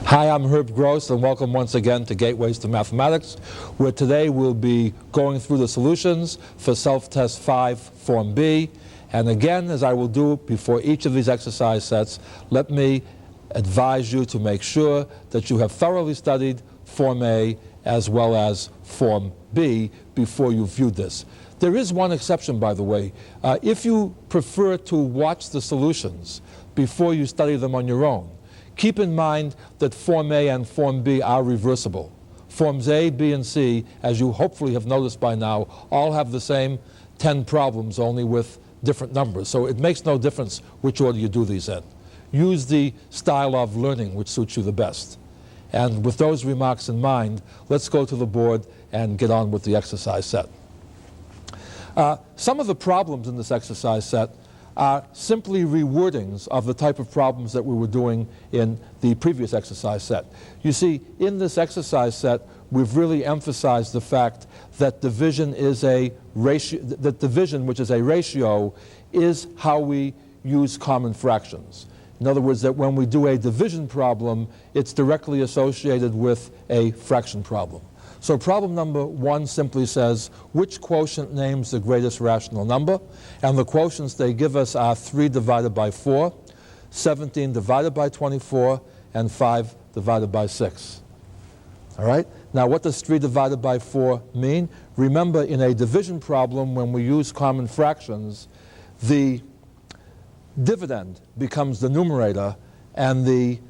Hi, I'm Herb Gross, and welcome once again to Gateways to Mathematics, where today we'll be going through the solutions for Self-Test 5, Form B. And again, as I will do before each of these exercise sets, let me advise you to make sure that you have thoroughly studied Form A as well as Form B before you view this. There is one exception, by the way. If you prefer to watch the solutions before you study them on your own, keep in mind that Form A and Form B are reversible. Forms A, B, and C, as you hopefully have noticed by now, all have the same 10 problems, only with different numbers. So it makes no difference which order you do these in. Use the style of learning which suits you the best. And with those remarks in mind, let's go to the board and get on with the exercise set. Some of the problems in this exercise set are simply rewordings of the type of problems that we were doing in the previous exercise set. You see, in this exercise set, we've really emphasized the fact that division is a ratio, that division, which is a ratio, is how we use common fractions. In other words, that when we do a division problem, it's directly associated with a fraction problem. So problem number 1 simply says, which quotient names the greatest rational number? And the quotients they give us are 3 divided by 4, 17 divided by 24, and 5 divided by 6. All right? Now, what does 3 divided by 4 mean? Remember, in a division problem, when we use common fractions, the dividend becomes the numerator, and the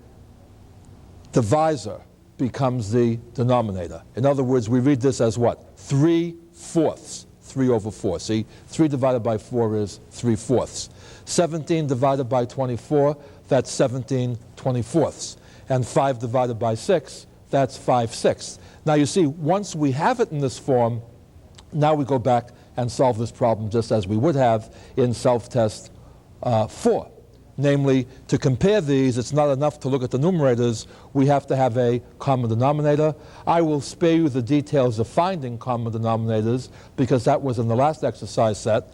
divisor becomes the denominator. In other words, we read this as what? 3/4, 3 over 4. See, 3 divided by 4 is 3/4. 17 divided by 24, that's 17/24. And 5 divided by 6, that's 5/6. Now you see, once we have it in this form, now we go back and solve this problem just as we would have in Self-Test 4. Namely, to compare these, it's not enough to look at the numerators. We have to have a common denominator. I will spare you the details of finding common denominators because that was in the last exercise set.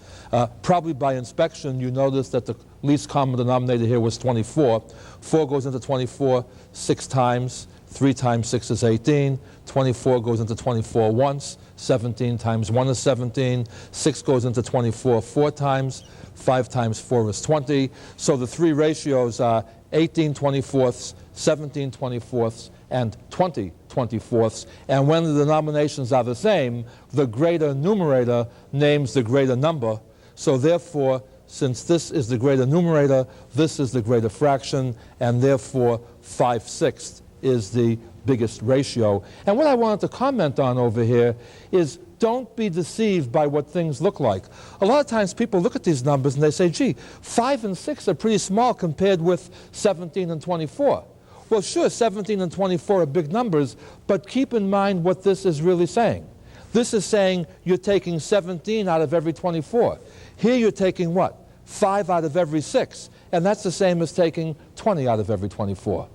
Probably by inspection, you notice that the least common denominator here was 24. 4 goes into 24 6 times. 3 times 6 is 18. 24 goes into 24 once. 17 times 1 is 17. 6 goes into 24 4 times. 5 times 4 is 20. So the three ratios are 18/24, 17/24, and 20/24. And when the denominations are the same, the greater numerator names the greater number. So therefore, since this is the greater numerator, this is the greater fraction, and therefore 5/6 is the biggest ratio. And what I wanted to comment on over here is, don't be deceived by what things look like. A lot of times people look at these numbers and they say, gee, 5 and 6 are pretty small compared with 17 and 24. Well, sure, 17 and 24 are big numbers, but keep in mind what this is really saying. This is saying you're taking 17 out of every 24. Here you're taking what? 5 out of every 6. And that's the same as taking 20 out of every 24.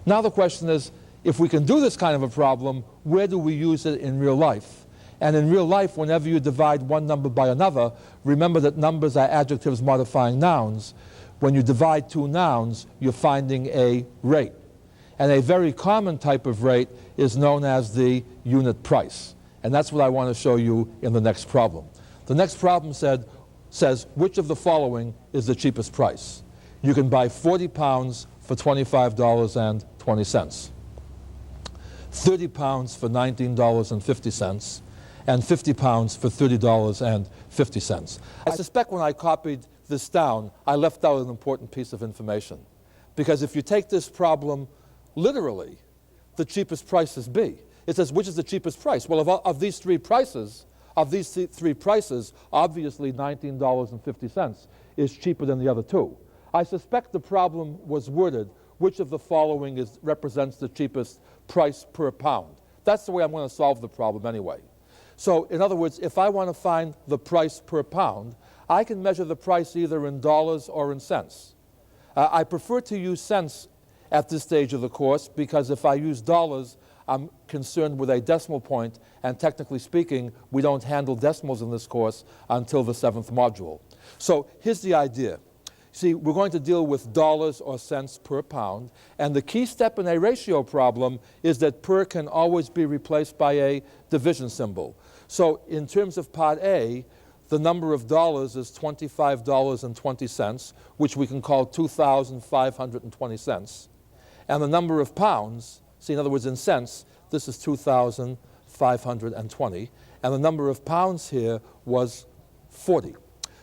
Now the question is, if we can do this kind of a problem, where do we use it in real life? And in real life, whenever you divide one number by another, remember that numbers are adjectives modifying nouns. When you divide two nouns, you're finding a rate. And a very common type of rate is known as the unit price. And that's what I want to show you in the next problem. The next problem says, which of the following is the cheapest price? You can buy 40 pounds for $25.20. 30 pounds for $19.50. And 50 pounds for $30.50. I suspect when I copied this down, I left out an important piece of information. Because if you take this problem literally, the cheapest price is B. It says, which is the cheapest price? Well, of these three prices, obviously $19.50 is cheaper than the other two. I suspect the problem was worded, which of the following represents the cheapest price per pound? That's the way I'm going to solve the problem anyway. So, in other words, if I want to find the price per pound, I can measure the price either in dollars or in cents. I prefer to use cents at this stage of the course because if I use dollars, I'm concerned with a decimal point, and technically speaking, we don't handle decimals in this course until the 7th module. So, here's the idea. See, we're going to deal with dollars or cents per pound, and the key step in a ratio problem is that per can always be replaced by a division symbol. So in terms of part A, the number of dollars is $25.20, which we can call 2,520 cents. And the number of pounds, see, in other words, in cents, this is 2,520. And the number of pounds here was 40.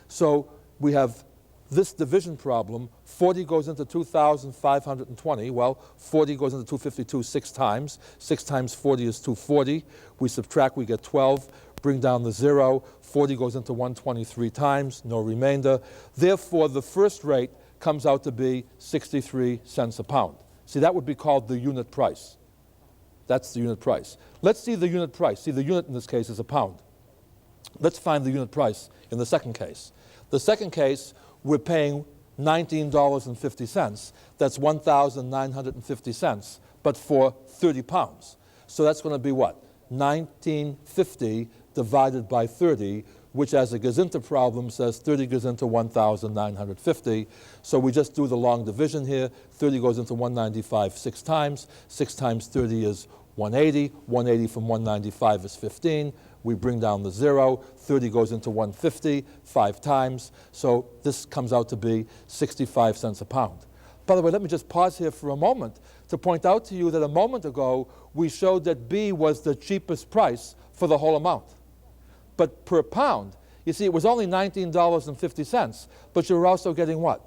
So we have this division problem. 40 goes into 2,520. Well, 40 goes into 252 6 times. 6 times 40 is 240. We subtract, we get 12. Bring down the 0. 40 goes into 123 times, no remainder. Therefore, the first rate comes out to be 63 cents a pound. See, that would be called the unit price. That's the unit price. Let's see the unit price. See, the unit in this case is a pound. Let's find the unit price in the second case. The second case, we're paying $19.50. That's 1,950 cents, but for 30 pounds. So that's going to be what? 1950 divided by 30, which as a gazinta problem says 30 goes into 1,950. So we just do the long division here. 30 goes into 195 6 times. 6 times 30 is 180. 180 from 195 is 15. We bring down the 0. 30 goes into 150 5 times. So this comes out to be 65 cents a pound. By the way, let me just pause here for a moment to point out to you that a moment ago we showed that B was the cheapest price for the whole amount. But per pound, you see, it was only $19.50, but you're also getting what?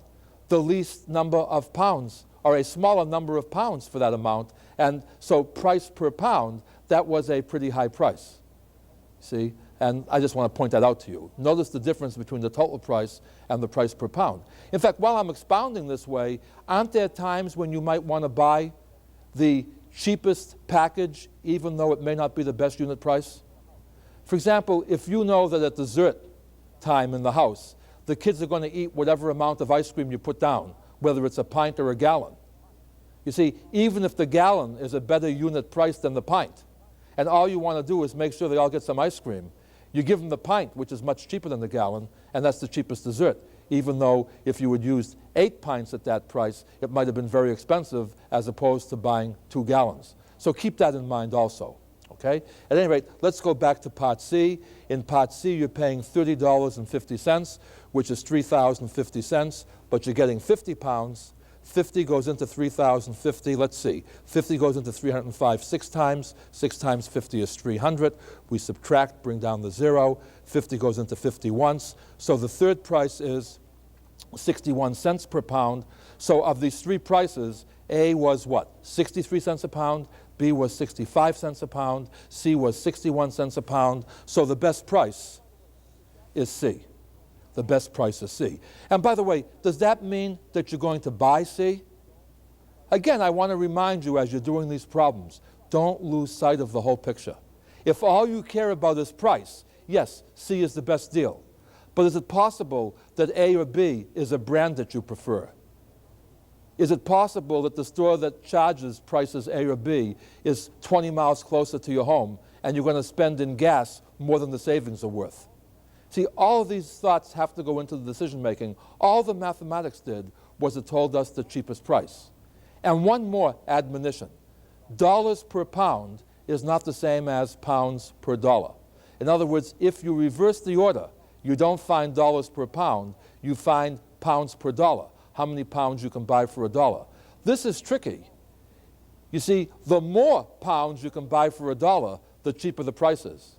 The least number of pounds, or a smaller number of pounds for that amount. And so price per pound, that was a pretty high price. See? And I just want to point that out to you. Notice the difference between the total price and the price per pound. In fact, while I'm expounding this way, aren't there times when you might want to buy the cheapest package, even though it may not be the best unit price? For example, if you know that at dessert time in the house, the kids are going to eat whatever amount of ice cream you put down, whether it's a pint or a gallon. You see, even if the gallon is a better unit price than the pint, and all you want to do is make sure they all get some ice cream, you give them the pint, which is much cheaper than the gallon, and that's the cheapest dessert, even though if you had used 8 pints at that price, it might have been very expensive as opposed to buying 2 gallons. So keep that in mind also. Okay? At any rate, let's go back to Part C. In Part C, you're paying $30.50, which is 3,050 cents, but you're getting 50 pounds. 50 goes into 3,050. Let's see. 50 goes into 305 6 times. 6 times 50 is 300. We subtract, bring down the 0. 50 goes into 50 once. So the third price is 61 cents per pound. So of these three prices, A was what? 63 cents a pound. B was 65 cents a pound. C was 61 cents a pound. So the best price is C. The best price is C. And by the way, does that mean that you're going to buy C? Again, I want to remind you as you're doing these problems, don't lose sight of the whole picture. If all you care about is price, yes, C is the best deal. But is it possible that A or B is a brand that you prefer? Is it possible that the store that charges prices A or B is 20 miles closer to your home and you're going to spend in gas more than the savings are worth? See, all of these thoughts have to go into the decision making. All the mathematics did was it told us the cheapest price. And one more admonition. Dollars per pound is not the same as pounds per dollar. In other words, if you reverse the order, you don't find dollars per pound, you find pounds per dollar. How many pounds you can buy for $1. This is tricky. You see, the more pounds you can buy for $1, the cheaper the price is.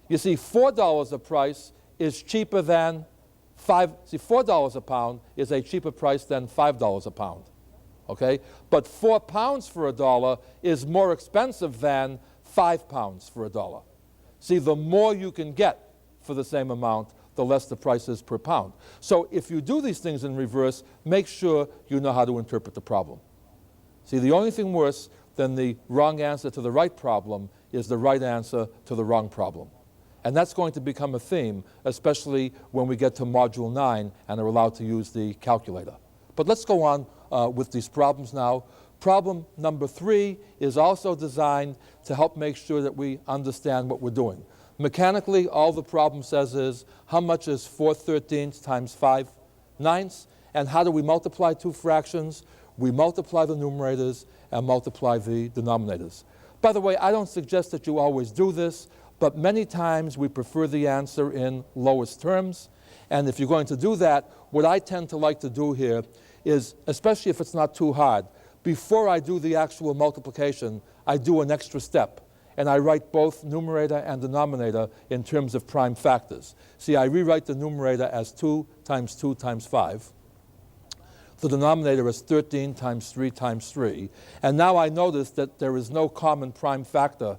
You see, $4 a price is cheaper than $4 a pound is a cheaper price than $5 a pound. Okay? But 4 pounds for $1 is more expensive than 5 pounds for $1. See, the more you can get for the same amount, the less the price is per pound. So if you do these things in reverse, make sure you know how to interpret the problem. See, the only thing worse than the wrong answer to the right problem is the right answer to the wrong problem. And that's going to become a theme, especially when we get to Module 9 and are allowed to use the calculator. But let's go on with these problems now. Problem number 3 is also designed to help make sure that we understand what we're doing. Mechanically, all the problem says is, how much is 4/13 times 5/9? And how do we multiply two fractions? We multiply the numerators and multiply the denominators. By the way, I don't suggest that you always do this, but many times we prefer the answer in lowest terms. And if you're going to do that, what I tend to like to do here is, especially if it's not too hard, before I do the actual multiplication, I do an extra step. And I write both numerator and denominator in terms of prime factors. See, I rewrite the numerator as 2 times 2 times 5. The denominator is 13 times 3 times 3. And now I notice that there is no common prime factor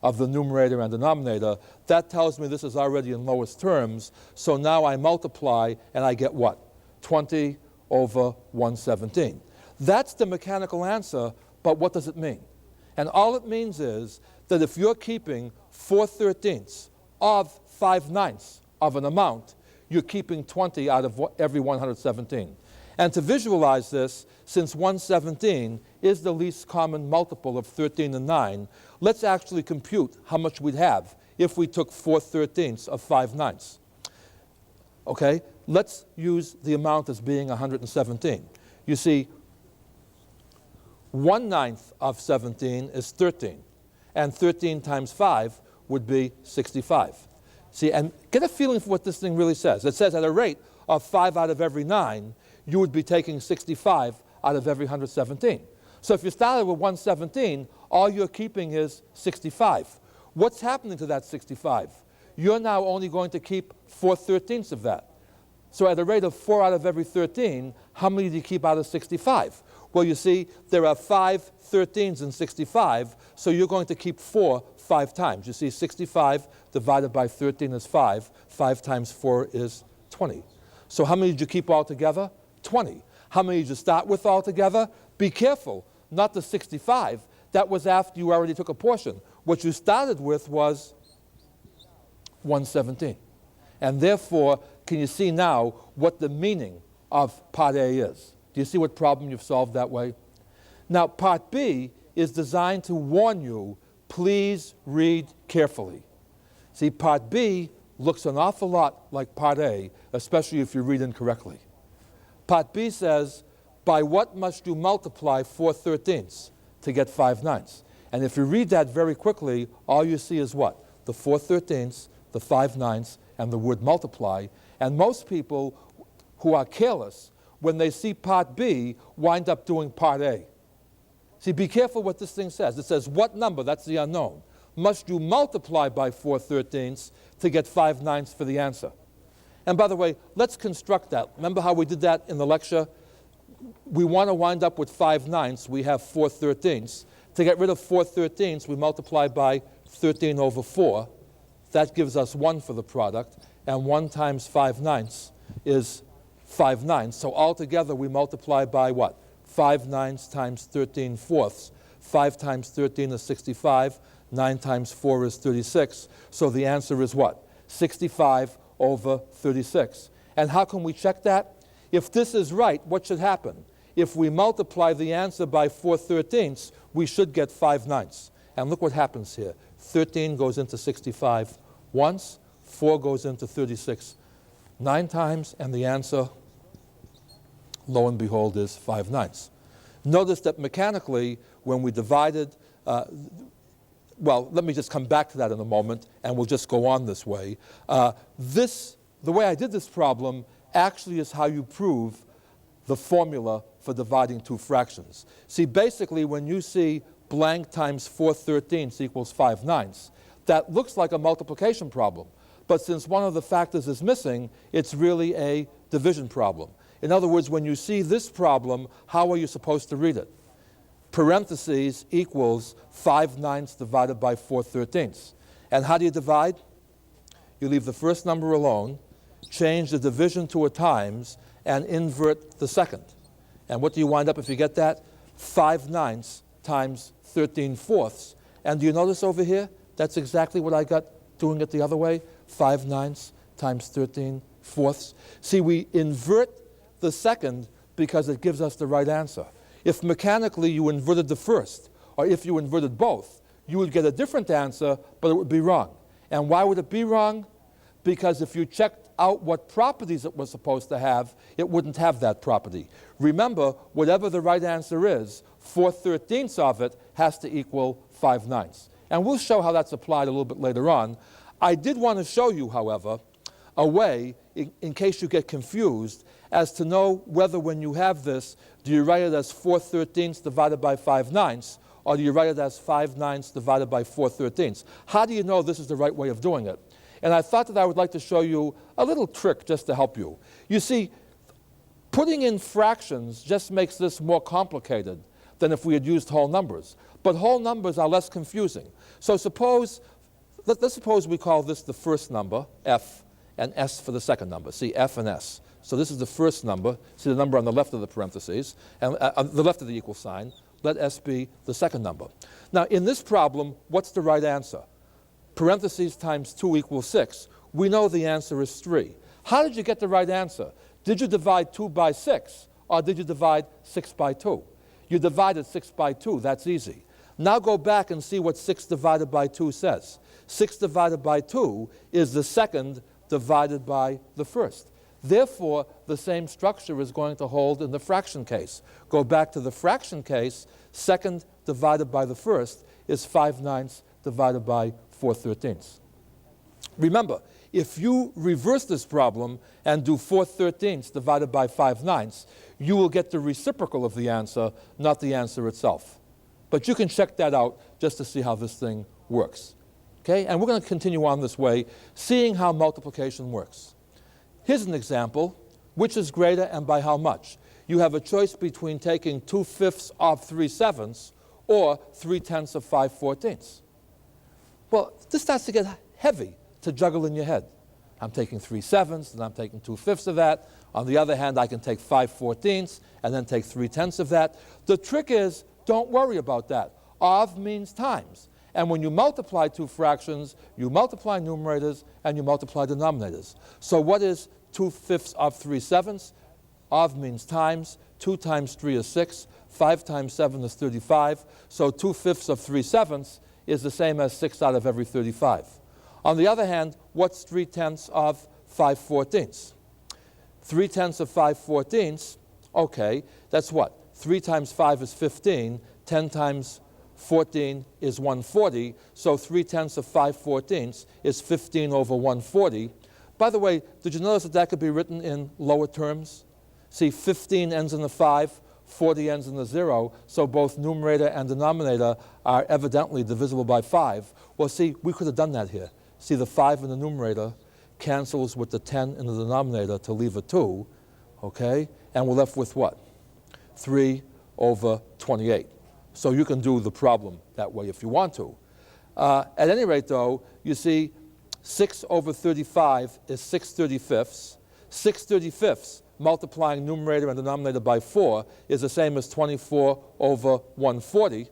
of the numerator and denominator. That tells me this is already in lowest terms. So now I multiply and I get what? 20 over 117. That's the mechanical answer, but what does it mean? And all it means is that if you're keeping 4/13 of 5/9 of an amount, you're keeping 20 out of every 117. And to visualize this, since 117 is the least common multiple of 13 and 9, let's actually compute how much we'd have if we took 4/13 of 5/9. Okay, let's use the amount as being 117. You see, 1/9 of 17 is 13, and 13 times 5 would be 65. See, and get a feeling for what this thing really says. It says at a rate of 5 out of every 9, you would be taking 65 out of every 117. So if you started with 117, all you're keeping is 65. What's happening to that 65? You're now only going to keep 4/13 of that. So at a rate of 4 out of every 13, how many do you keep out of 65? Well, you see, there are 5 13s in 65, so you're going to keep 4 5 times. You see, 65 divided by 13 is 5. 5 times 4 is 20. So how many did you keep altogether? 20. How many did you start with altogether? Be careful, not the 65. That was after you already took a portion. What you started with was 117. And therefore, can you see now what the meaning of part A is? Do you see what problem you've solved that way? Now, part B is designed to warn you, please read carefully. See, part B looks an awful lot like part A, especially if you read incorrectly. Part B says, by what must you multiply 4/13 to get 5/9? And if you read that very quickly, all you see is what? The 4/13, the 5/9, and the word multiply. And most people who are careless, when they see part B, wind up doing part A. See, be careful what this thing says. It says, what number, that's the unknown, must you multiply by 4/13 to get 5/9 for the answer? And by the way, let's construct that. Remember how we did that in the lecture? We want to wind up with 5/9. We have 4/13. To get rid of 4/13, we multiply by 13 over 4. That gives us 1 for the product. And 1 times 5/9 is 5/9. So altogether, we multiply by what? 5/9 times 13/4. 5 times 13 is 65. 9 times 4 is 36. So the answer is what? 65 over 36. And how can we check that? If this is right, what should happen? If we multiply the answer by 4/13, we should get 5/9. And look what happens here. 13 goes into 65 once, 4 goes into 36 9 times, and the answer, lo and behold, is 5/9. Notice that mechanically, when we divided, well, let me just come back to that in a moment, and we'll just go on this way. The way I did this problem actually is how you prove the formula for dividing two fractions. See, basically, when you see blank times 4/13 equals 5/9, that looks like a multiplication problem. But since one of the factors is missing, it's really a division problem. In other words, when you see this problem, how are you supposed to read it? Parentheses equals 5/9 divided by 4/13. And how do you divide? You leave the first number alone, change the division to a times, and invert the second. And what do you wind up if you get that? 5/9 times 13/4. And do you notice over here? That's exactly what I got doing it the other way. 5/9 times 13/4. See, we invert the second because it gives us the right answer. If mechanically you inverted the first, or if you inverted both, you would get a different answer, but it would be wrong. And why would it be wrong? because if you checked out what properties it was supposed to have, it wouldn't have that property. Remember, whatever the right answer is, 4/13 of it has to equal 5/9. And we'll show how that's applied a little bit later on. I did want to show you, however, a way, in case you get confused, as to know whether when you have this, do you write it as 4/13 divided by 5/9, or do you write it as 5/9 divided by 4/13? How do you know this is the right way of doing it? And I thought that I would like to show you a little trick just to help you. You see, putting in fractions just makes this more complicated than if we had used whole numbers. But whole numbers are less confusing. So let's suppose we call this the first number, f, and s for the second number. See, f and s. So this is the first number. See the number on the left of the parentheses, and on the left of the equal sign. Let s be the second number. Now, in this problem, what's the right answer? Parentheses times 2 equals 6. We know the answer is 3. How did you get the right answer? Did you divide 2 by 6, or did you divide 6 by 2? You divided 6 by 2. That's easy. Now go back and see what 6 divided by 2 says. 6 divided by 2 is the second divided by the first. Therefore, the same structure is going to hold in the fraction case. Go back to the fraction case. Second divided by the first is 5/9 divided by 4/13. Remember, if you reverse this problem and do 4/13 divided by 5/9, you will get the reciprocal of the answer, not the answer itself. But you can check that out just to see how this thing works. Okay? And we're going to continue on this way, seeing how multiplication works. Here's an example. Which is greater and by how much? You have a choice between taking 2/5 of 3/7 or 3/10 of 5/14. Well, this starts to get heavy to juggle in your head. I'm taking 3/7 and I'm taking 2/5 of that. On the other hand, I can take 5/14 and then take 3/10 of that. The trick is, don't worry about that. Of means times. And when you multiply two fractions, you multiply numerators and you multiply denominators. So what is 2/5 of 3/7? Of means times. 2 times 3 is 6. 5 times 7 is 35. So 2/5 of 3/7 is the same as 6 out of every 35. On the other hand, what's 3/10 of 5/14? 3/10 of 5/14, okay, that's what? 3 times 5 is 15. 10 times 14 is 140. So 3/10 of 5/14 is 15 over 140. By the way, did you notice that that could be written in lower terms? See, 15 ends in the 5, 40 ends in the 0, so both numerator and denominator are evidently divisible by 5. Well, see, we could have done that here. See, the 5 in the numerator cancels with the 10 in the denominator to leave a 2, okay? And we're left with what? 3 over 28. So you can do the problem that way if you want to. At any rate, though, you see 6 over 35 is 6/35. 6/35 multiplying numerator and denominator by 4 is the same as 24 over 140.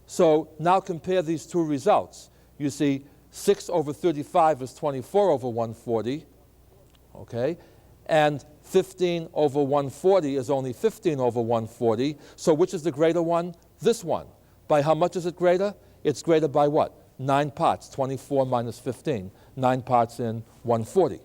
So now compare these two results. You see 6 over 35 is 24 over 140, okay? And 15 over 140 is only 15 over 140. So which is the greater one? This one. By how much is it greater? It's greater by what? 9 parts. 24 minus 15. 9 parts in 140.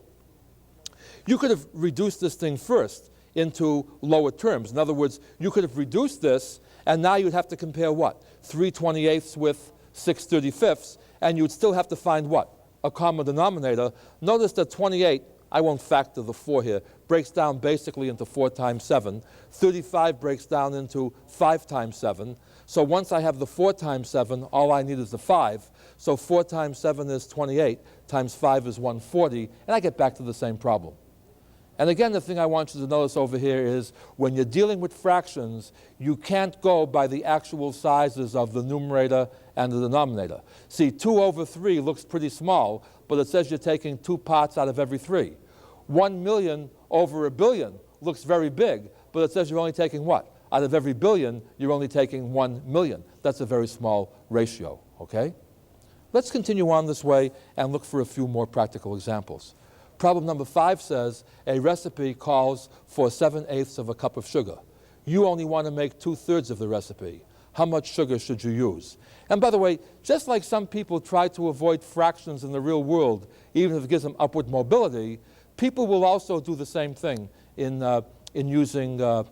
You could have reduced this thing first into lower terms. In other words, you could have reduced this, and now you'd have to compare what? 3/28 with 6/35, and you'd still have to find what? A common denominator. Notice that 28, I won't factor the 4 here, breaks down basically into 4 times 7. 35 breaks down into 5 times 7. So once I have the 4 times 7, all I need is the 5. So 4 times 7 is 28, times 5 is 140, and I get back to the same problem. And again, the thing I want you to notice over here is when you're dealing with fractions, you can't go by the actual sizes of the numerator and the denominator. See, 2 over 3 looks pretty small, but it says you're taking 2 parts out of every 3. 1 million over a billion looks very big, but it says you're only taking what? Out of every billion, you're only taking 1 million. That's a very small ratio, okay? Let's continue on this way and look for a few more practical examples. Problem number 5 says a recipe calls for 7/8 of a cup of sugar. You only want to make 2/3 of the recipe. how much sugar should you use? And by the way, just like some people try to avoid fractions in the real world, even if it gives them upward mobility, people will also do the same thing in using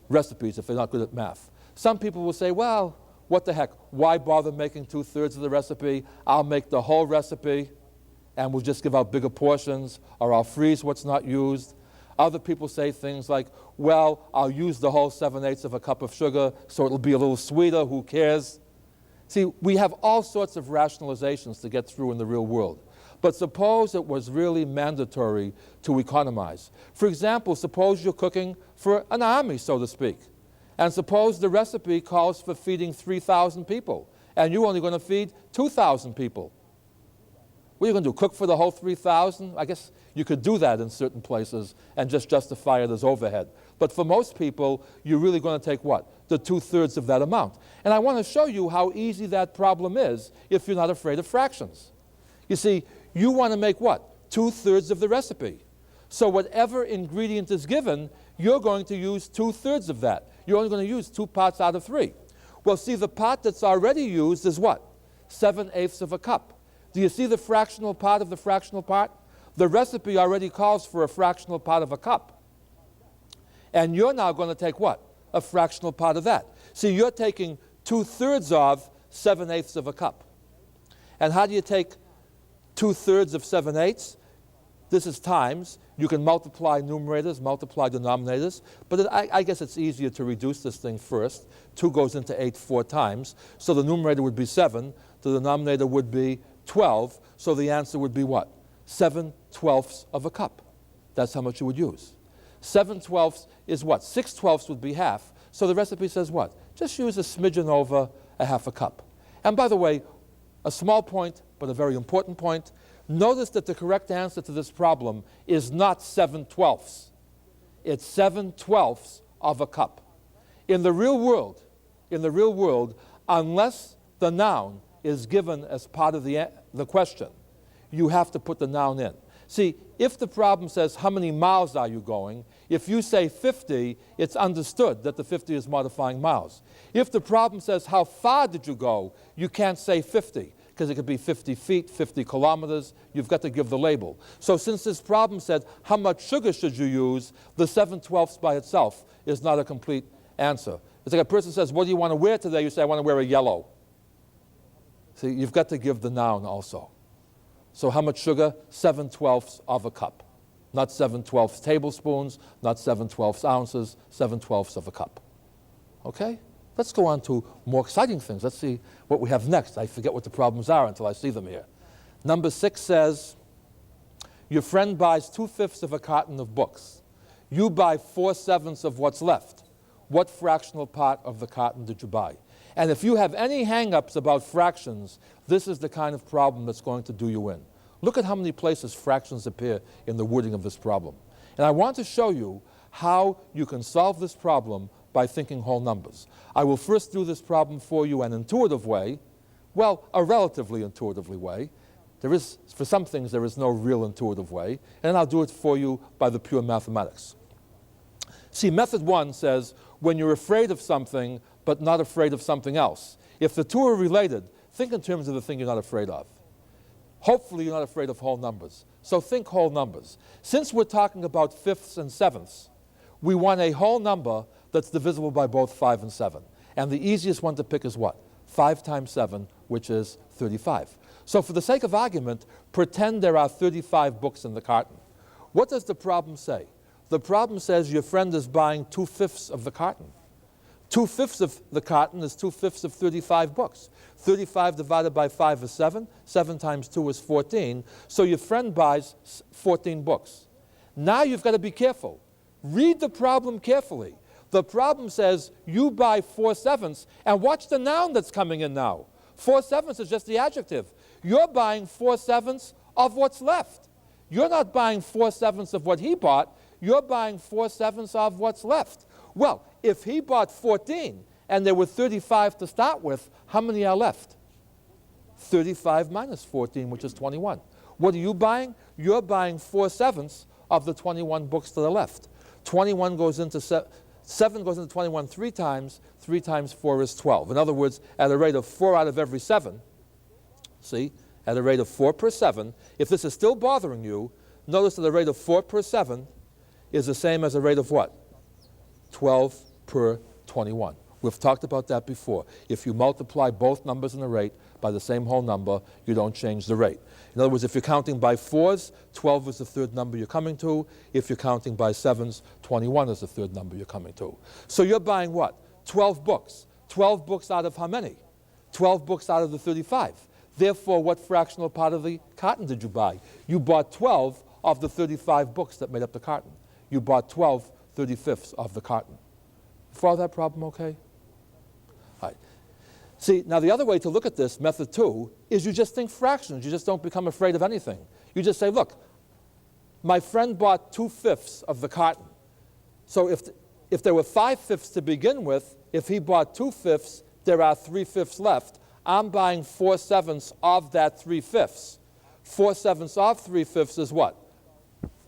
recipes if they're not good at math. Some people will say, well, what the heck? Why bother making 2/3 of the recipe? I'll make the whole recipe, and we'll just give out bigger portions, or I'll freeze what's not used. Other people say things like, well, I'll use the whole 7/8 of a cup of sugar, so it'll be a little sweeter, who cares? See, we have all sorts of rationalizations to get through in the real world. But suppose it was really mandatory to economize. For example, suppose you're cooking for an army, so to speak. And suppose the recipe calls for feeding 3,000 people, and you're only going to feed 2,000 people. What are you going to do, cook for the whole 3,000? I guess you could do that in certain places and just justify it as overhead. But for most people, you're really going to take what? The 2/3 of that amount. And I want to show you how easy that problem is if you're not afraid of fractions. You see, you want to make what? 2/3 of the recipe. So whatever ingredient is given, you're going to use 2/3 of that. You're only going to use 2 parts out of 3. Well, see, the part that's already used is what? 7/8 of a cup. Do you see the fractional part of the fractional part? The recipe already calls for a fractional part of a cup. And you're now going to take what? A fractional part of that. See, you're taking 2/3 of 7/8 of a cup. And how do you take 2/3 of 7/8? This is times. You can multiply numerators, multiply denominators, but I guess it's easier to reduce this thing first. 2 goes into 8 4 times, so the numerator would be 7, the denominator would be 12, so the answer would be what? 7/12 of a cup. That's how much you would use. 7/12 is what? 6/12 would be half, so the recipe says what? Just use a smidgen over a half a cup. And by the way, a small point, but a very important point, notice that the correct answer to this problem is not 7/12. It's 7/12 of a cup. In the real world, unless the noun is given as part of the question, you have to put the noun in. See, if the problem says how many miles are you going, if you say 50, it's understood that the 50 is modifying miles. If the problem says how far did you go, you can't say 50, because it could be 50 feet, 50 kilometers. You've got to give the label. So since this problem said how much sugar should you use, the 7/12 by itself is not a complete answer. It's like a person says, what do you want to wear today? You say, I want to wear a yellow. See, you've got to give the noun also. So how much sugar? 7/12 of a cup. Not 7/12 tablespoons, not 7/12 ounces, 7/12 of a cup. Okay? Let's go on to more exciting things. Let's see what we have next. I forget what the problems are until I see them here. Number 6 says, your friend buys 2/5 of a carton of books. You buy 4/7 of what's left. What fractional part of the carton did you buy? And if you have any hang-ups about fractions, this is the kind of problem that's going to do you in. Look at how many places fractions appear in the wording of this problem. And I want to show you how you can solve this problem by thinking whole numbers. I will first do this problem for you in an intuitive way, well, a relatively intuitive way. For some things, there is no real intuitive way, and I'll do it for you by the pure mathematics. See, method 1 says, when you're afraid of something, but not afraid of something else. If the two are related, think in terms of the thing you're not afraid of. Hopefully you're not afraid of whole numbers. So think whole numbers. Since we're talking about 5ths and 7ths, we want a whole number that's divisible by both 5 and 7. And the easiest one to pick is what? 5 times 7, which is 35. So for the sake of argument, pretend there are 35 books in the carton. What does the problem say? The problem says your friend is buying 2/5 of the carton. 2/5 of the carton is 2/5 of 35 books. 35 divided by 5 is 7. 7 times 2 is 14. So your friend buys 14 books. Now you've got to be careful. Read the problem carefully. The problem says you buy 4/7, and watch the noun that's coming in now. 4/7 is just the adjective. You're buying 4/7 of what's left. You're not buying 4/7 of what he bought. You're buying 4/7 of what's left. Well, if he bought 14 and there were 35 to start with, how many are left? 35 minus 14, which is 21. What are you buying? You're buying 4/7 of the 21 books to the left. 21 goes into 7 goes into 21 3 times. 3 times 4 is 12. In other words, at a rate of 4 out of every 7, see, at a rate of 4 per 7, if this is still bothering you, notice that the rate of 4 per 7 is the same as a rate of what? 12 per 21. We've talked about that before. If you multiply both numbers in the rate by the same whole number, you don't change the rate. In other words, if you're counting by 4s, 12 is the third number you're coming to. If you're counting by 7s, 21 is the third number you're coming to. So you're buying what? 12 books. 12 books out of how many? 12 books out of the 35. Therefore, what fractional part of the carton did you buy? You bought 12 of the 35 books that made up the carton. You bought 12 35ths of the carton. Follow that problem okay? All right. See, now the other way to look at this, method 2, is you just think fractions. You just don't become afraid of anything. You just say, look, my friend bought 2/5 of the carton. So if there were 5/5 to begin with, if he bought 2/5, there are 3/5 left. I'm buying 4/7 of that 3/5. 4/7 of 3/5 is what?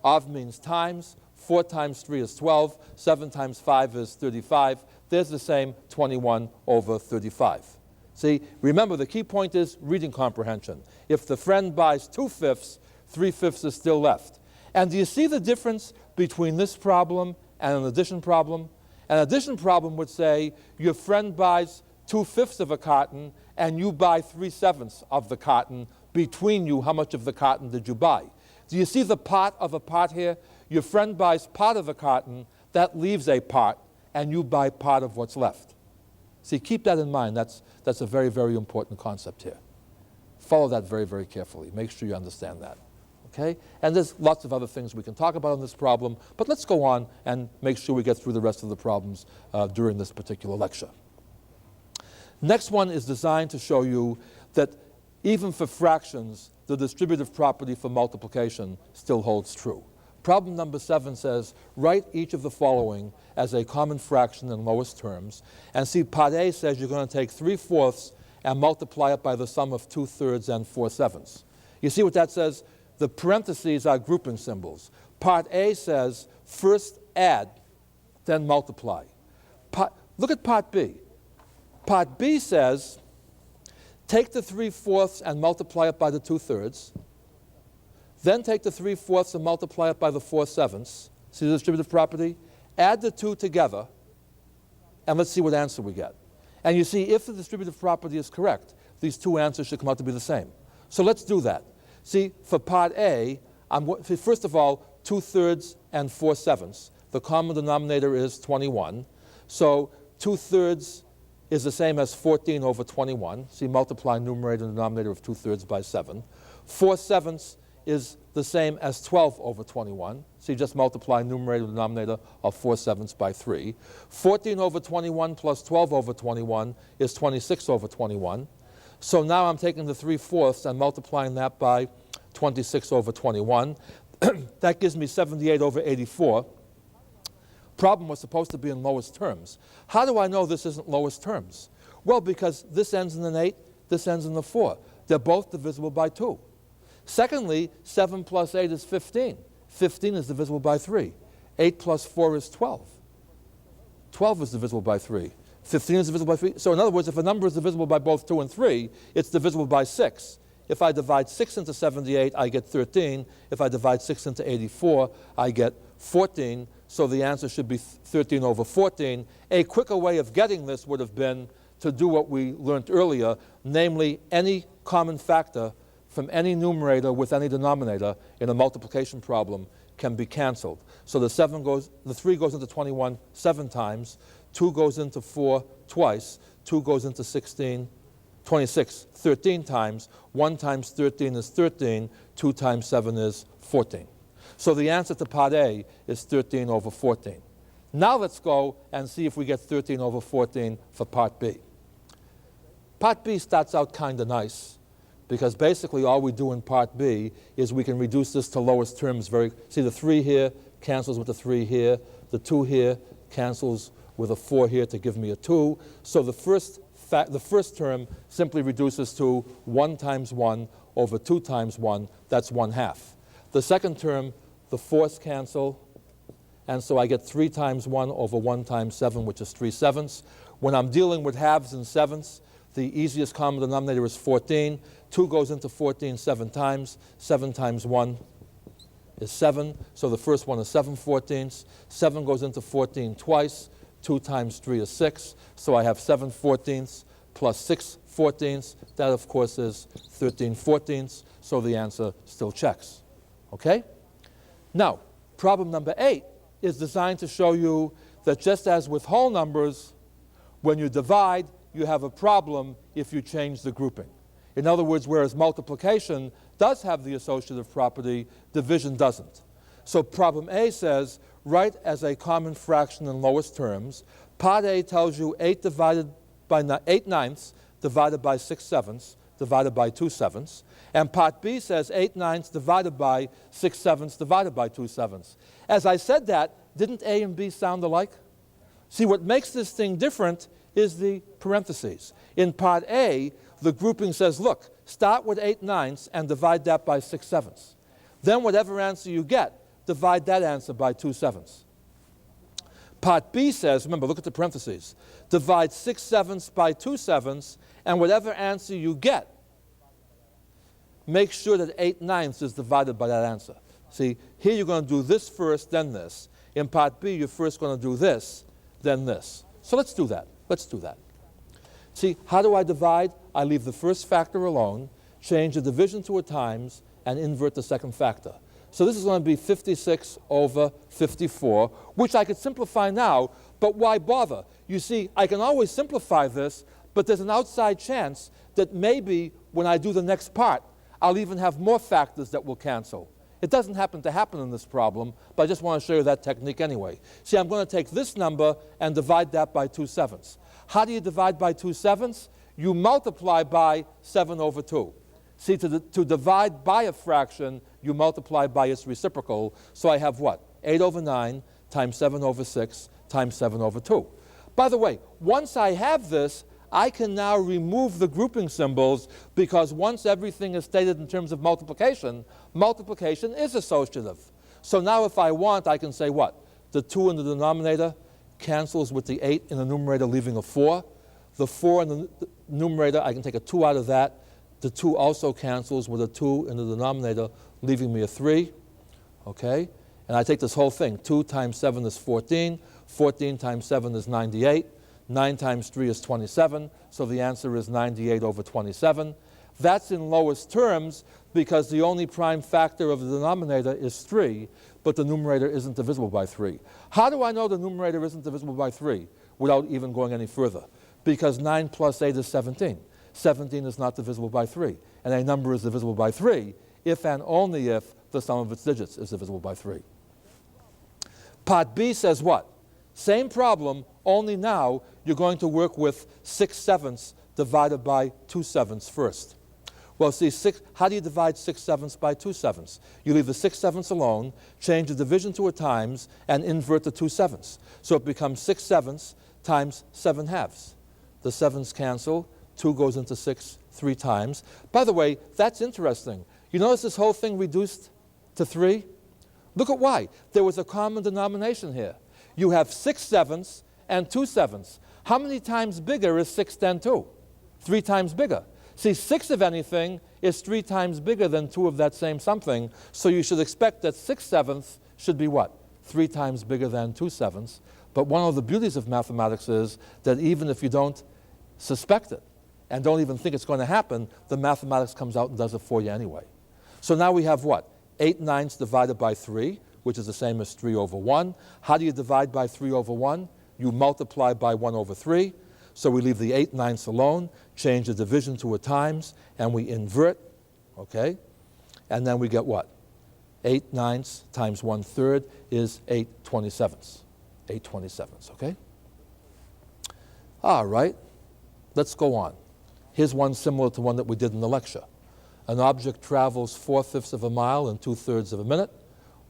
Of means times. 4 times 3 is 12. 7 times 5 is 35. There's the same 21 over 35. See, remember the key point is reading comprehension. If the friend buys 2/5, 3/5 is still left. And do you see the difference between this problem and an addition problem? An addition problem would say your friend buys 2/5 of a carton and you buy 3/7 of the carton. Between you, how much of the carton did you buy? Do you see the part of a part here? Your friend buys part of the carton, that leaves a part, and you buy part of what's left. See, keep that in mind. That's a very, very important concept here. Follow that very, very carefully. Make sure you understand that. Okay? And there's lots of other things we can talk about on this problem, but let's go on and make sure we get through the rest of the problems during this particular lecture. Next one is designed to show you that even for fractions, the distributive property for multiplication still holds true. Problem number 7 says, write each of the following as a common fraction in lowest terms. And see, part A says you're going to take 3/4 and multiply it by the sum of 2/3 and 4/7. You see what that says? The parentheses are grouping symbols. Part A says, first add, then multiply. Look at part B. Part B says, take the 3/4 and multiply it by the 2/3. Then take the 3/4 and multiply it by the 4/7. See the distributive property? Add the two together, and let's see what answer we get. And you see, if the distributive property is correct, these two answers should come out to be the same. So let's do that. See, for part A, first of all, 2/3 and 4/7. The common denominator is 21. So 2/3 is the same as 14 over 21. See, multiply numerator and denominator of 2/3 by 7. 4/7 is the same as 12 over 21. So you just multiply numerator and denominator of 4/7 by 3. 14 over 21 plus 12 over 21 is 26 over 21. So now I'm taking the 3/4 and multiplying that by 26 over 21. That gives me 78 over 84. Problem was supposed to be in lowest terms. How do I know this isn't lowest terms? Well, because this ends in an 8, this ends in a 4. They're both divisible by 2. Secondly, 7 plus 8 is 15. 15 is divisible by 3. 8 plus 4 is 12. 12 is divisible by 3. 15 is divisible by 3. So in other words, if a number is divisible by both 2 and 3, it's divisible by 6. If I divide 6 into 78, I get 13. If I divide 6 into 84, I get 14. So the answer should be 13 over 14. A quicker way of getting this would have been to do what we learned earlier, namely any common factor from any numerator with any denominator in a multiplication problem can be canceled. So the 3 goes into 21 7 times, 2 goes into 4 twice, 2 goes into 26 13 times, 1 times 13 is 13, 2 times 7 is 14. So the answer to part A is 13 over 14. Now let's go and see if we get 13 over 14 for part B. Part B starts out kind of nice, because basically all we do in part B is we can reduce this to lowest terms. See, the 3 here cancels with the 3 here. The 2 here cancels with a 4 here to give me a 2. So the first term simply reduces to 1 times 1 over 2 times 1. That's 1/2. The second term, the 4's cancel, and so I get 3 times 1 over 1 times 7, which is 3/7. When I'm dealing with halves and sevenths, the easiest common denominator is 14. 2 goes into 14 7 times. 7 times 1 is 7, so the first one is 7/14. 7 goes into 14 twice. 2 times 3 is 6, so I have 7/14 plus 6/14. That, of course, is 13/14, so the answer still checks. Okay? Now, problem number 8 is designed to show you that just as with whole numbers, when you divide, you have a problem if you change the grouping. In other words, whereas multiplication does have the associative property, division doesn't. So problem A says, write as a common fraction in lowest terms. Part A tells you 8 ninths divided by 6/7 divided by 2/7. And part B says 8 ninths divided by 6/7 divided by 2/7. As I said that, didn't A and B sound alike? See, what makes this thing different is the parentheses. In part A, the grouping says, look, start with 8 ninths and divide that by 6/7. Then whatever answer you get, divide that answer by 2/7. Part B says, remember, look at the parentheses, divide 6/7 by 2/7, and whatever answer you get, make sure that 8 ninths is divided by that answer. See, here you're going to do this first, then this. In part B, you're first going to do this, then this. So let's do that. Let's do that. See, how do I divide? I leave the first factor alone, change the division to a times, and invert the second factor. So this is going to be 56 over 54, which I could simplify now, but why bother? You see, I can always simplify this, but there's an outside chance that maybe when I do the next part, I'll even have more factors that will cancel. It doesn't happen to happen in this problem, but I just want to show you that technique anyway. See, I'm going to take this number and divide that by 2/7. How do you divide by 2/7? You multiply by 7 over 2. See, to divide by a fraction, you multiply by its reciprocal. So I have what? 8 over 9 times 7 over 6 times 7 over 2. By the way, once I have this, I can now remove the grouping symbols because once everything is stated in terms of multiplication, multiplication is associative. So now if I want, I can say what? The 2 in the denominator cancels with the 8 in the numerator, leaving a 4. The 4 in the numerator, I can take a 2 out of that. The 2 also cancels with a 2 in the denominator, leaving me a 3. Okay? And I take this whole thing. 2 times 7 is 14. 14 times 7 is 98. 9 times 3 is 27, so the answer is 98 over 27. That's in lowest terms because the only prime factor of the denominator is 3, but the numerator isn't divisible by 3. How do I know the numerator isn't divisible by 3 without even going any further? Because 9 plus 8 is 17. 17 is not divisible by 3, and a number is divisible by 3 if and only if the sum of its digits is divisible by 3. Part B says what? Same problem, only now you're going to work with 6/7 divided by 2/7 first. Well, see, how do you divide 6/7 by 2/7? You leave the 6/7 alone, change the division to a times, and invert the 2/7. So it becomes 6/7 times 7/2. The 7's cancel. 2 goes into 6 3 times. By the way, that's interesting. You notice this whole thing reduced to 3? Look at why. There was a common denomination here. You have 6/7 and 2/7. How many times bigger is 6 than 2? 3 times bigger. See, 6 of anything is 3 times bigger than 2 of that same something, so you should expect that 6/7 should be what? 3 times bigger than 2/7. But one of the beauties of mathematics is that even if you don't suspect it and don't even think it's going to happen, the mathematics comes out and does it for you anyway. So now we have what? 8 ninths divided by 3, which is the same as 3 over 1. How do you divide by 3 over 1? You multiply by 1 over 3. So we leave the 8 ninths alone, change the division to a times, and we invert, okay? And then we get what? 8 ninths times 1/3 is 8/27. 8/27, okay? All right, let's go on. Here's one similar to one that we did in the lecture. An object travels 4/5 of a mile in 2/3 of a minute.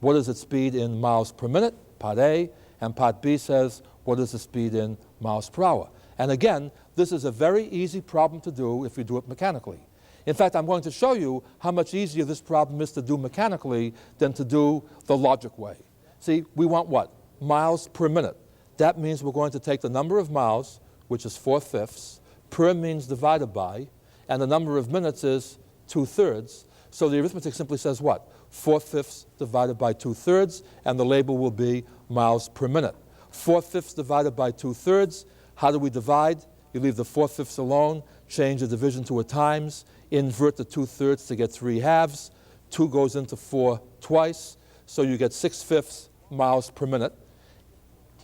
What is its speed in miles per minute? Part A. And part B says, what is the speed in miles per hour? And again, this is a very easy problem to do if you do it mechanically. In fact, I'm going to show you how much easier this problem is to do mechanically than to do the logic way. See, we want what? miles per minute. That means we're going to take the number of miles, which is 4/5, per means divided by, and the number of minutes is 2/3. So the arithmetic simply says what? 4/5 divided by 2/3, and the label will be miles per minute. 4/5 divided by 2/3, how do we divide? You leave the 4/5 alone, change the division to a times, invert the 2/3 to get 3/2. 2 goes into 4 twice, so you get 6/5 miles per minute.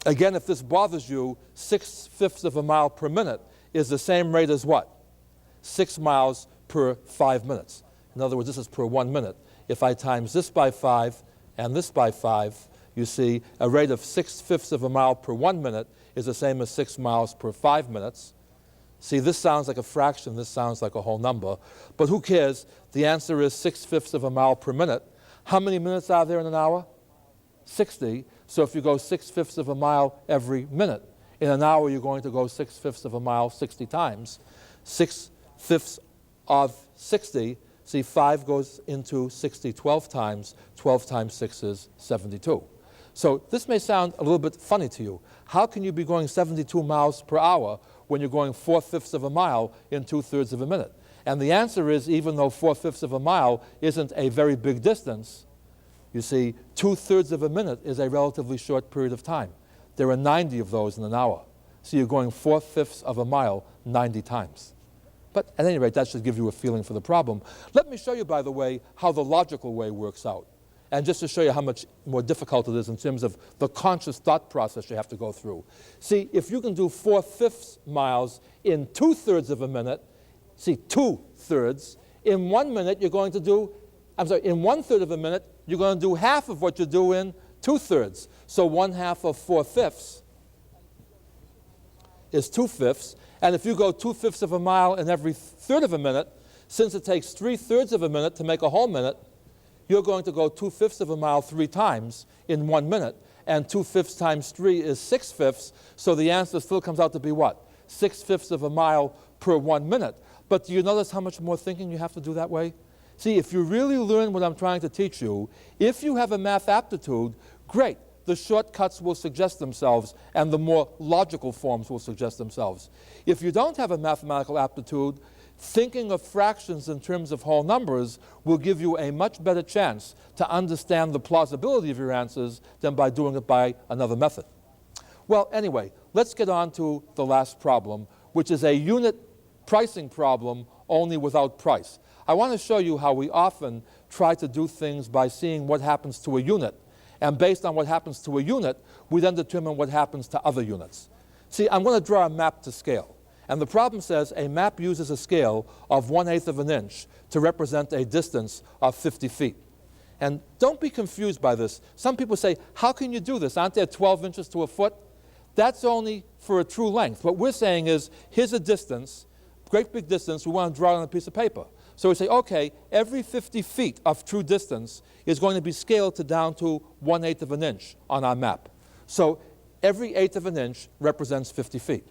Again, if this bothers you, 6/5 of a mile per minute is the same rate as what? 6 miles per 5 minutes. In other words, this is per 1 minute. If I times this by 5 and this by 5, you see a rate of 6/5 of a mile per 1 minute is the same as 6 miles per 5 minutes. See, this sounds like a fraction, this sounds like a whole number, but who cares? The answer is 6/5 of a mile per minute. How many minutes are there in an hour? 60. So if you go 6/5 of a mile every minute, in an hour you're going to go 6/5 of a mile 60 times. 6/5 of 60, see 5 goes into 60 12 times. 12 times 6 is 72. So this may sound a little bit funny to you. How can you be going 72 miles per hour when you're going 4/5 of a mile in 2/3 of a minute? And the answer is, even though 4/5 of a mile isn't a very big distance, you see, 2/3 of a minute is a relatively short period of time. There are 90 of those in an hour. So you're going 4/5 of a mile 90 times. But at any rate, that should give you a feeling for the problem. Let me show you, by the way, how the logical way works out. And just to show you how much more difficult it is in terms of the conscious thought process you have to go through. See, if you can do 4/5 miles in 2/3 of a minute, see, 2/3, in 1 minute you're going to do, in 1/3 of a minute, you're going to do half of what you do in 2/3. So 1/2 of 4/5 is 2/5. And if you go 2/5 of a mile in every third of a minute, since it takes 3/3 of a minute to make a whole minute, you're going to go 2/5 of a mile 3 times in 1 minute. And 2/5 times 3 is 6/5. So the answer still comes out to be what? 6/5 of a mile per 1 minute. But do you notice how much more thinking you have to do that way? See, if you really learn what I'm trying to teach you, if you have a math aptitude, great. The shortcuts will suggest themselves and the more logical forms will suggest themselves. If you don't have a mathematical aptitude, thinking of fractions in terms of whole numbers will give you a much better chance to understand the plausibility of your answers than by doing it by another method. Well, anyway, let's get on to the last problem, which is a unit pricing problem only without price. I want to show you how we often try to do things by seeing what happens to a unit. And based on what happens to a unit, we then determine what happens to other units. See, I'm going to draw a map to scale. And the problem says a map uses a scale of 1/8 of an inch to represent a distance of 50 feet. And don't be confused by this. Some people say, how can you do this? Aren't there 12 inches to a foot? That's only for a true length. What we're saying is, here's a distance, great big distance, we want to draw it on a piece of paper. So we say, okay, every 50 feet of true distance is going to be scaled to down to 1/8 of an inch on our map. So every 1/8 of an inch represents 50 feet.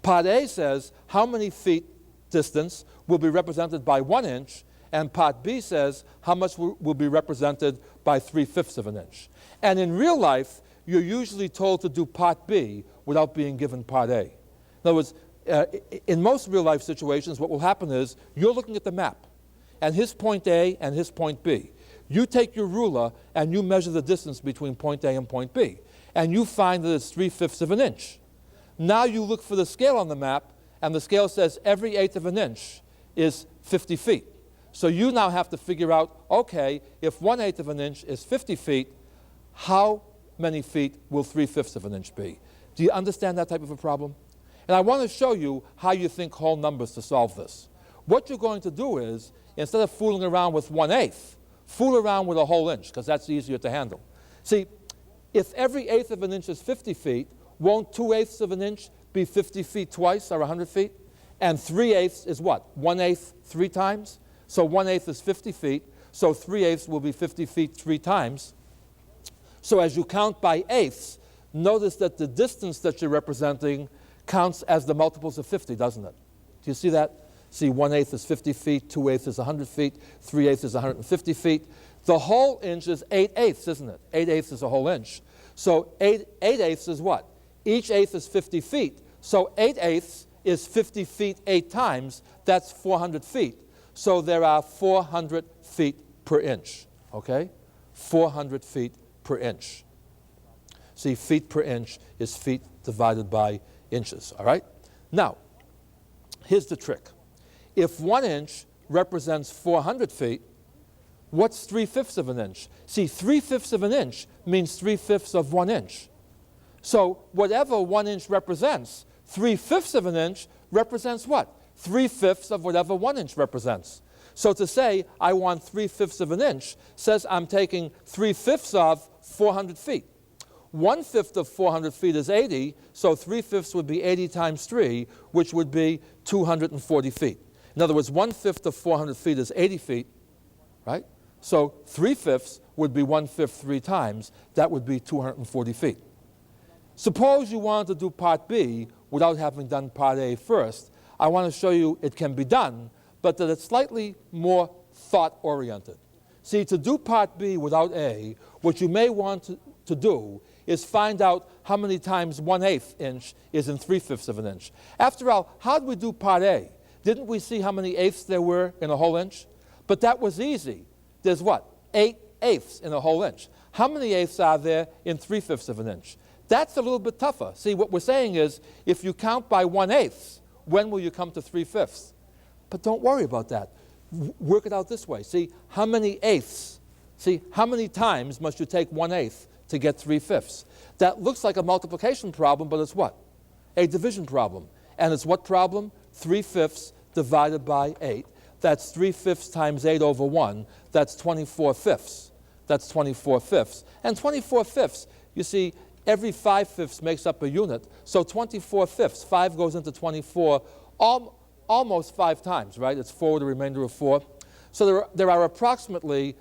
Part A says how many feet distance will be represented by 1 inch, and Part B says how much will be represented by 3/5 of an inch. And in real life, you're usually told to do Part B without being given Part A. In other words, in most real life situations, what will happen is you're looking at the map, and here's point A and here's point B. You take your ruler and you measure the distance between point A and point B, and you find that it's 3/5 of an inch. Now you look for the scale on the map, and the scale says every 1/8 of an inch is 50 feet. So you now have to figure out, okay, if 1/8 of an inch is 50 feet, how many feet will 3/5 of an inch be? Do you understand that type of a problem? And I want to show you how you think whole numbers to solve this. What you're going to do is, instead of fooling around with 1/8, fool around with a whole inch, because that's easier to handle. See, if every 1/8 of an inch is 50 feet, won't 2/8 of an inch be 50 feet twice, or 100 feet? And 3/8 is what? 1/8 3 times? So 1/8 is 50 feet, so 3/8 will be 50 feet 3 times. So as you count by eighths, notice that the distance that you're representing counts as the multiples of 50, doesn't it? Do you see that? See, 1/8 is 50 feet, 2/8 is 100 feet, 3/8 is 150 feet. The whole inch is 8/8, isn't it? 8/8 is a whole inch. So 8/8 is what? Each eighth is 50 feet. So 8/8 is 50 feet 8 times. That's 400 feet. So there are 400 feet per inch, okay? 400 feet per inch. See, feet per inch is feet divided by inches, all right? Now, here's the trick. If 1 inch represents 400 feet, what's 3/5 of an inch? See, 3/5 of an inch means 3/5 of 1 inch. So whatever 1 inch represents, 3/5 of an inch represents what? 3/5 of whatever 1 inch represents. So to say I want 3/5 of an inch says I'm taking 3/5 of 400 feet. 1/5 of 400 feet is 80, so 3/5 would be 80 times 3, which would be 240 feet. In other words, 1/5 of 400 feet is 80 feet, right? So 3/5 would be 1/5 3 times. That would be 240 feet. Suppose you wanted to do part B without having done part A first. I want to show you it can be done, but that it's slightly more thought-oriented. See, to do part B without A, what you may want to do is find out how many times 1/8 inch is in 3/5 of an inch. After all, how did we do part A? Didn't we see how many eighths there were in a whole inch? But that was easy. There's what? 8/8 in a whole inch. How many eighths are there in 3/5 of an inch? That's a little bit tougher. See, what we're saying is, if you count by 1/8, when will you come to 3/5? But don't worry about that. Work it out this way. See, how many eighths? See, how many times must you take 1/8 to get 3/5? That looks like a multiplication problem, but it's what? A division problem. And it's what problem? 3/5 divided by 8. That's 3/5 times 8 over 1. That's 24/5. That's 24/5. And 24/5, you see, every 5/5 makes up a unit. So 24/5, 5 goes into 24 almost 5 times, right? It's 4 with a remainder of 4. So there are approximately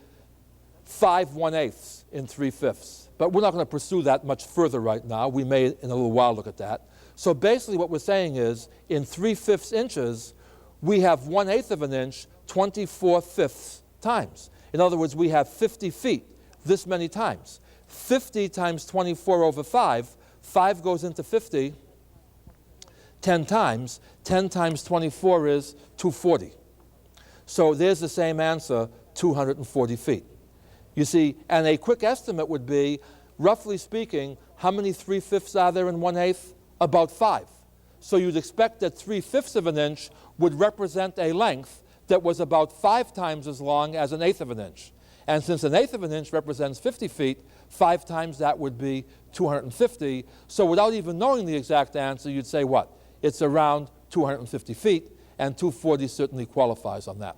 5 1/8 in 3/5. But we're not going to pursue that much further right now. We may in a little while look at that. So basically what we're saying is, in 3/5 inches, we have 1/8 of an inch 24/5 times. In other words, we have 50 feet this many times. 50 times 24 over 5, 5 goes into 50 10 times. 10 times 24 is 240. So there's the same answer, 240 feet. You see, and a quick estimate would be, roughly speaking, how many 3/5 are there in 1/8? About 5. So you'd expect that 3/5 of an inch would represent a length that was about 5 times as long as 1/8 of an inch. And since 1/8 of an inch represents 50 feet, 5 times that would be 250. So without even knowing the exact answer, you'd say what? It's around 250 feet, and 240 certainly qualifies on that.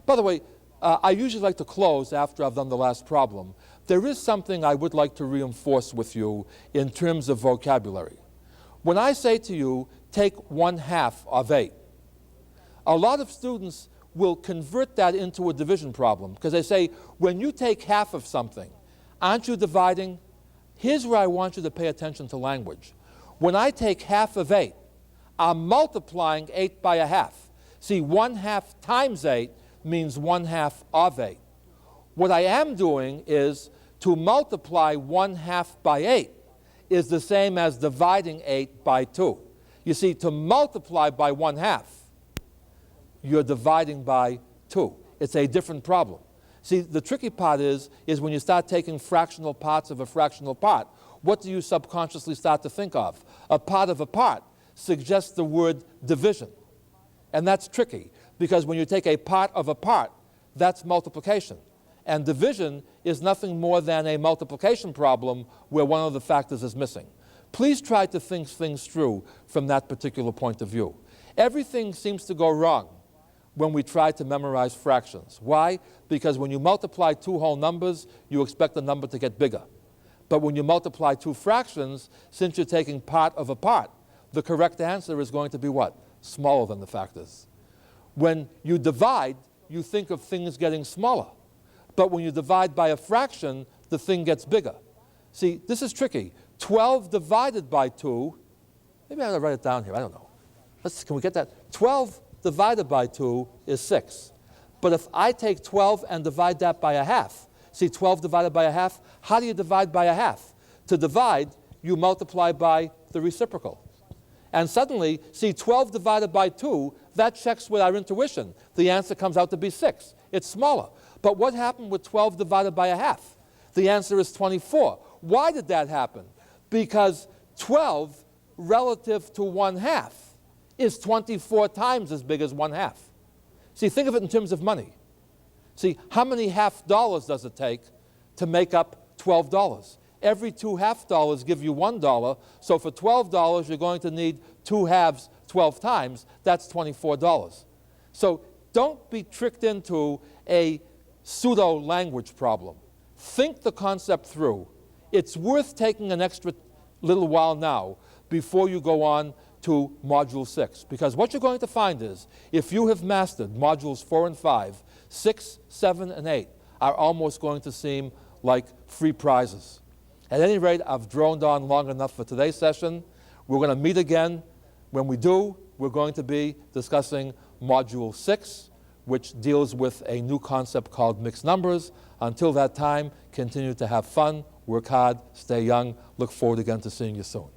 By the way, I usually like to close after I've done the last problem. There is something I would like to reinforce with you in terms of vocabulary. When I say to you, take 1/2 of 8, a lot of students will convert that into a division problem because they say, when you take half of something, aren't you dividing? Here's where I want you to pay attention to language. When I take half of 8, I'm multiplying 8 by 1/2. See, 1/2 times 8 means 1/2 of 8. What I am doing is to multiply 1/2 by 8 is the same as dividing 8 by 2. You see, to multiply by 1/2, you're dividing by 2. It's a different problem. See, the tricky part is when you start taking fractional parts of a fractional part, what do you subconsciously start to think of? A part of a part suggests the word division. And that's tricky, because when you take a part of a part, that's multiplication. And division is nothing more than a multiplication problem where one of the factors is missing. Please try to think things through from that particular point of view. Everything seems to go wrong when we try to memorize fractions. Why? Because when you multiply 2 whole numbers, you expect the number to get bigger. But when you multiply 2 fractions, since you're taking part of a part, the correct answer is going to be what? Smaller than the factors. When you divide, you think of things getting smaller. But when you divide by a fraction, the thing gets bigger. See, this is tricky. 12 divided by 2, maybe I ought to write it down here, I don't know. Can we get that? 12 divided by 2 is 6. But if I take 12 and divide that by 1/2, see, 12 divided by 1/2, how do you divide by 1/2? To divide, you multiply by the reciprocal. And suddenly, see, 12 divided by 2, that checks with our intuition. The answer comes out to be 6. It's smaller. But what happened with 12 divided by a half? The answer is 24. Why did that happen? Because 12 relative to 1/2 is 24 times as big as 1/2. See, think of it in terms of money. See, how many half dollars does it take to make up $12? Every 2 half dollars give you $1. So for $12, you're going to need 2 halves 12 times. That's $24. So don't be tricked into a pseudo-language problem. Think the concept through. It's worth taking an extra little while now before you go on to Module 6. Because what you're going to find is, if you have mastered Modules 4 and 5, 6, 7, and 8 are almost going to seem like free prizes. At any rate, I've droned on long enough for today's session. We're going to meet again. When we do, we're going to be discussing Module 6, which deals with a new concept called mixed numbers. Until that time, continue to have fun, work hard, stay young. Look forward again to seeing you soon.